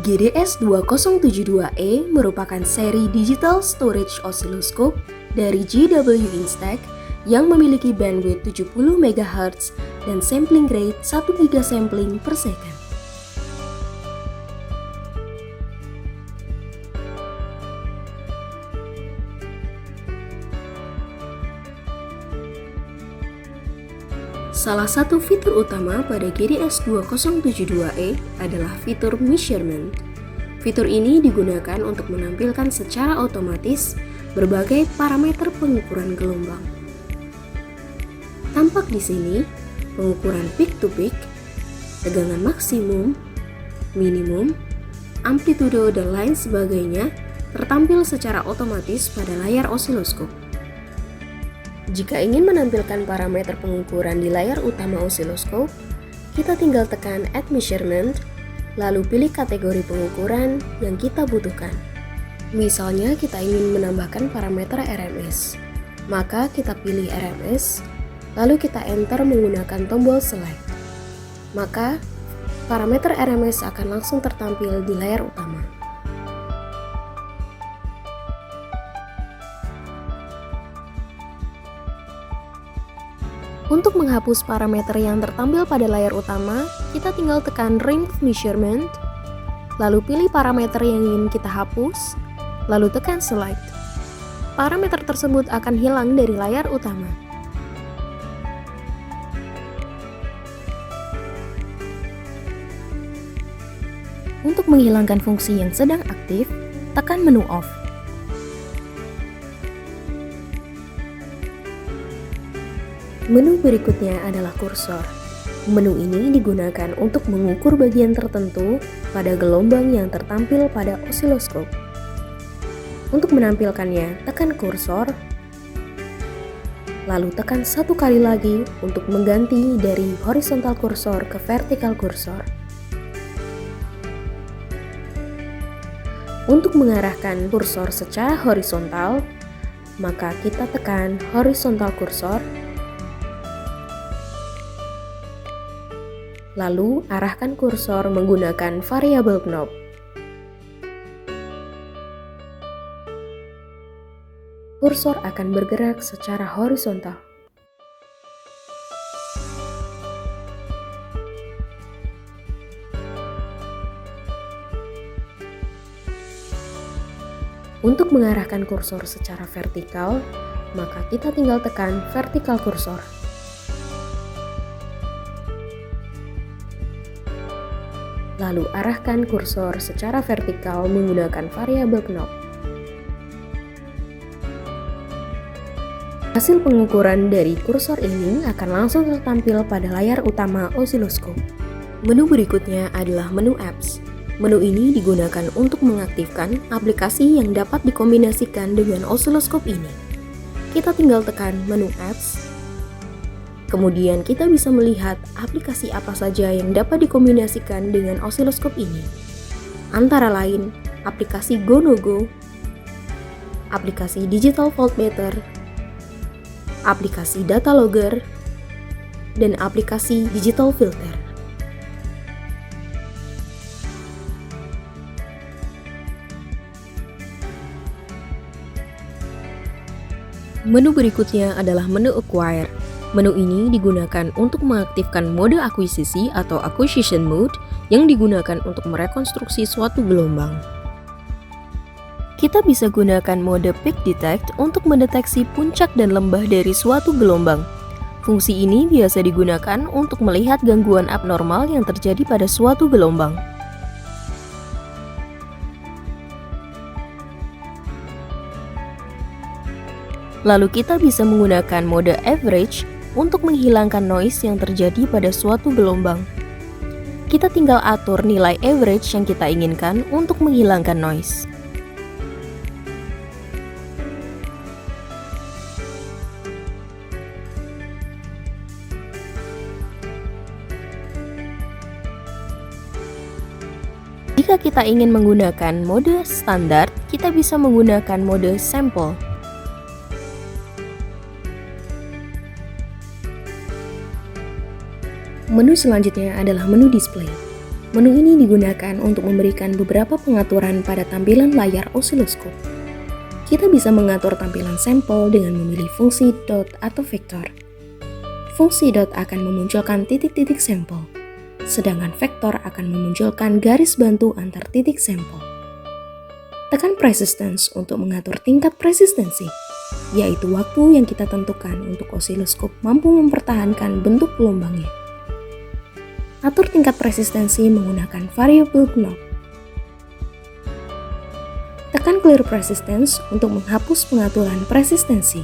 GDS2072E merupakan seri digital storage oscilloscope dari GW Instek yang memiliki bandwidth 70 MHz dan sampling rate 1 GB sampling per second. Salah satu fitur utama pada GDS2072E adalah fitur measurement. Fitur ini digunakan untuk menampilkan secara otomatis berbagai parameter pengukuran gelombang. Tampak di sini pengukuran peak to peak, tegangan maksimum, minimum, amplitudo, dan lain sebagainya tertampil secara otomatis pada layar osiloskop. Jika ingin menampilkan parameter pengukuran di layar utama osiloskop, kita tinggal tekan Add Measurement, lalu pilih kategori pengukuran yang kita butuhkan. Misalnya kita ingin menambahkan parameter RMS, maka kita pilih RMS, lalu kita enter menggunakan tombol Select. Maka, parameter RMS akan langsung tertampil di layar utama. Untuk menghapus parameter yang tertampil pada layar utama, kita tinggal tekan Remove Measurement, lalu pilih parameter yang ingin kita hapus, lalu tekan Select. Parameter tersebut akan hilang dari layar utama. Untuk menghilangkan fungsi yang sedang aktif, tekan menu Off. Menu berikutnya adalah kursor. Menu ini digunakan untuk mengukur bagian tertentu pada gelombang yang tertampil pada osiloskop. Untuk menampilkannya, tekan kursor, lalu tekan satu kali lagi untuk mengganti dari horizontal kursor ke vertikal kursor. Untuk mengarahkan kursor secara horizontal, maka kita tekan horizontal kursor, lalu arahkan kursor menggunakan variable knob. Kursor akan bergerak secara horizontal. Untuk mengarahkan kursor secara vertikal, maka kita tinggal tekan vertical kursor. Lalu arahkan kursor secara vertikal menggunakan variable knob. Hasil pengukuran dari kursor ini akan langsung tertampil pada layar utama osiloskop. Menu berikutnya adalah menu Apps. Menu ini digunakan untuk mengaktifkan aplikasi yang dapat dikombinasikan dengan osiloskop ini. Kita tinggal tekan menu Apps. Kemudian kita bisa melihat aplikasi apa saja yang dapat dikombinasikan dengan osiloskop ini. Antara lain, aplikasi GoNoGo, aplikasi Digital Voltmeter, aplikasi Data Logger, dan aplikasi Digital Filter. Menu berikutnya adalah menu Acquire. Menu ini digunakan untuk mengaktifkan mode akuisisi atau acquisition mode yang digunakan untuk merekonstruksi suatu gelombang. Kita bisa gunakan mode peak detect untuk mendeteksi puncak dan lembah dari suatu gelombang. Fungsi ini biasa digunakan untuk melihat gangguan abnormal yang terjadi pada suatu gelombang. Lalu kita bisa menggunakan mode average untuk menghilangkan noise yang terjadi pada suatu gelombang. Kita tinggal atur nilai average yang kita inginkan untuk menghilangkan noise. Jika kita ingin menggunakan mode standar, kita bisa menggunakan mode sample. Menu selanjutnya adalah menu display. Menu ini digunakan untuk memberikan beberapa pengaturan pada tampilan layar osiloskop. Kita bisa mengatur tampilan sampel dengan memilih fungsi dot atau vektor. Fungsi dot akan memunculkan titik-titik sampel, sedangkan vektor akan memunculkan garis bantu antar titik sampel. Tekan persistence untuk mengatur tingkat persistensi, yaitu waktu yang kita tentukan untuk osiloskop mampu mempertahankan bentuk gelombangnya. Atur tingkat persistensi menggunakan variable knob. Tekan clear persistence untuk menghapus pengaturan persistensi.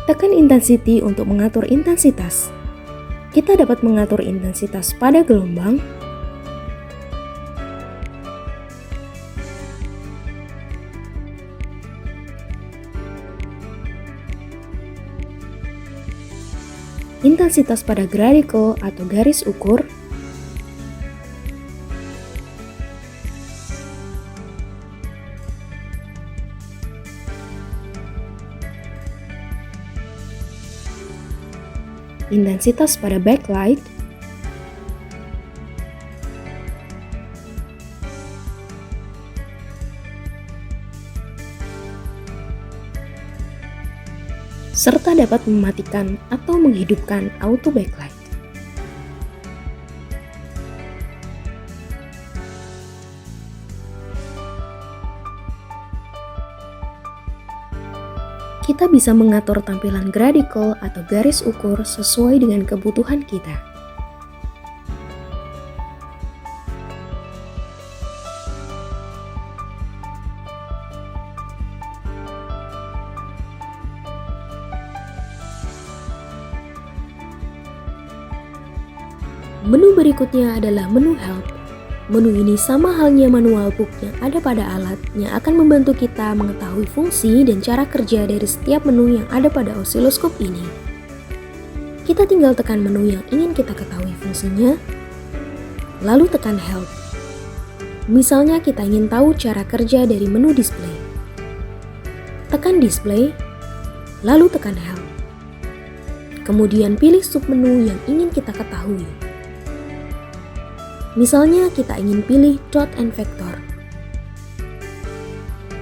Tekan intensity untuk mengatur intensitas. Kita dapat mengatur intensitas pada gelombang, intensitas pada gradical atau garis ukur, intensitas pada backlight, serta dapat mematikan atau menghidupkan auto backlight. Kita bisa mengatur tampilan gradical atau garis ukur sesuai dengan kebutuhan kita. Menu berikutnya adalah menu help. Menu ini sama halnya manual book yang ada pada alat yang akan membantu kita mengetahui fungsi dan cara kerja dari setiap menu yang ada pada osiloskop ini. Kita tinggal tekan menu yang ingin kita ketahui fungsinya, lalu tekan help. Misalnya kita ingin tahu cara kerja dari menu display. Tekan display, lalu tekan help. Kemudian pilih submenu yang ingin kita ketahui. Misalnya kita ingin pilih dot and vector.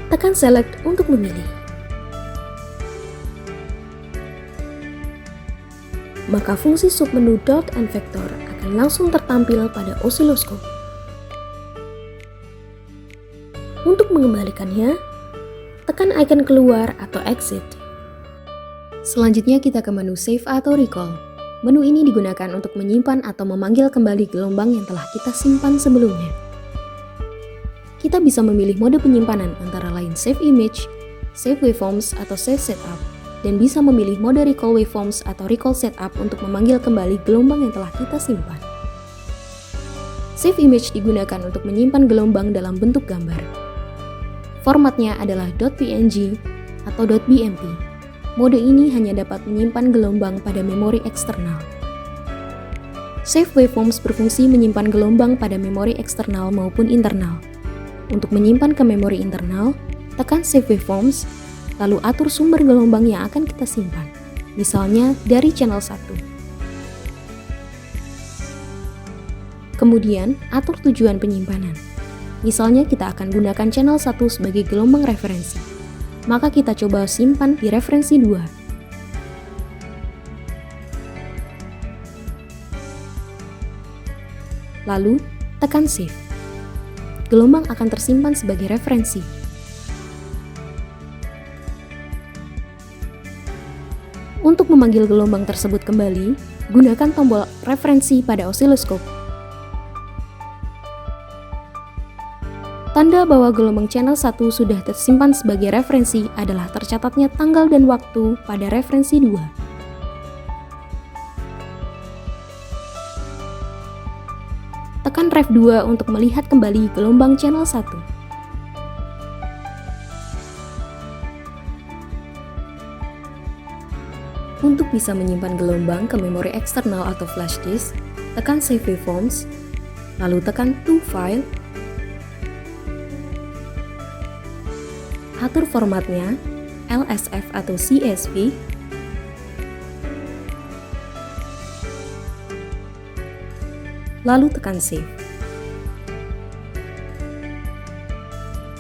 Tekan select untuk memilih. Maka fungsi submenu dot and vector akan langsung tertampil pada osiloskop. Untuk mengembalikannya, tekan icon keluar atau exit. Selanjutnya kita ke menu save atau recall. Menu ini digunakan untuk menyimpan atau memanggil kembali gelombang yang telah kita simpan sebelumnya. Kita bisa memilih mode penyimpanan antara lain save image, save waveforms atau save setup, dan bisa memilih mode recall waveforms atau recall setup untuk memanggil kembali gelombang yang telah kita simpan. Save image digunakan untuk menyimpan gelombang dalam bentuk gambar. Formatnya adalah .png atau .bmp. Mode ini hanya dapat menyimpan gelombang pada memori eksternal. Save waveforms berfungsi menyimpan gelombang pada memori eksternal maupun internal. Untuk menyimpan ke memori internal, tekan Save Waveforms, lalu atur sumber gelombang yang akan kita simpan, misalnya dari channel 1. Kemudian, atur tujuan penyimpanan. Misalnya kita akan gunakan channel 1 sebagai gelombang referensi. Maka kita coba simpan di referensi 2. Lalu, tekan save. Gelombang akan tersimpan sebagai referensi. Untuk memanggil gelombang tersebut kembali, gunakan tombol referensi pada osiloskop. Tanda bahwa gelombang channel 1 sudah tersimpan sebagai referensi adalah tercatatnya tanggal dan waktu pada referensi 2. Tekan Ref 2 untuk melihat kembali gelombang channel 1. Untuk bisa menyimpan gelombang ke memori eksternal atau flash disk, tekan Save Waveforms, lalu tekan To File, atur formatnya LSF atau CSV, lalu tekan Save.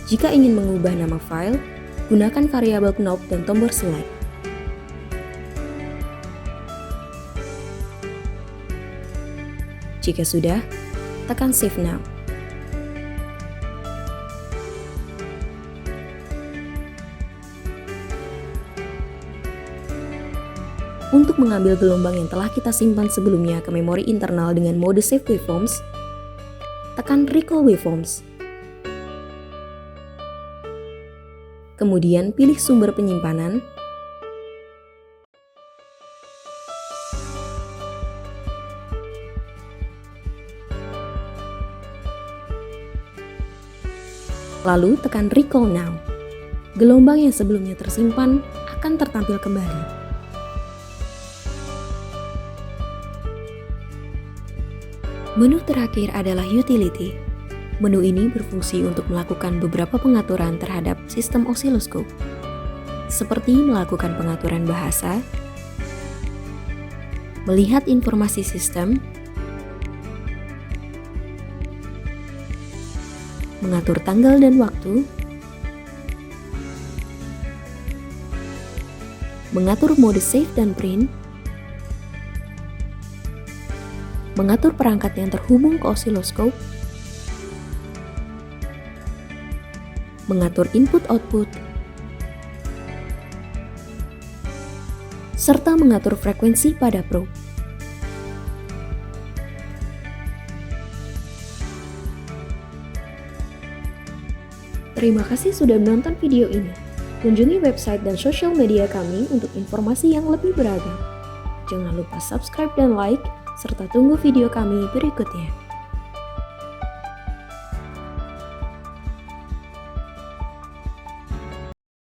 Jika ingin mengubah nama file, gunakan variabel knob dan tombol select. Jika sudah, tekan Save Now. Untuk mengambil gelombang yang telah kita simpan sebelumnya ke memori internal dengan mode Save Waveforms, tekan Recall Waveforms. Kemudian pilih sumber penyimpanan, lalu tekan Recall Now. Gelombang yang sebelumnya tersimpan akan tertampil kembali. Menu terakhir adalah Utility. Menu ini berfungsi untuk melakukan beberapa pengaturan terhadap sistem osiloskop, seperti melakukan pengaturan bahasa, melihat informasi sistem, mengatur tanggal dan waktu, mengatur mode save dan print, mengatur perangkat yang terhubung ke osiloskop, mengatur input-output, serta mengatur frekuensi pada probe. Terima kasih sudah menonton video ini. Kunjungi website dan sosial media kami untuk informasi yang lebih beragam. Jangan lupa subscribe dan like, serta tunggu video kami berikutnya.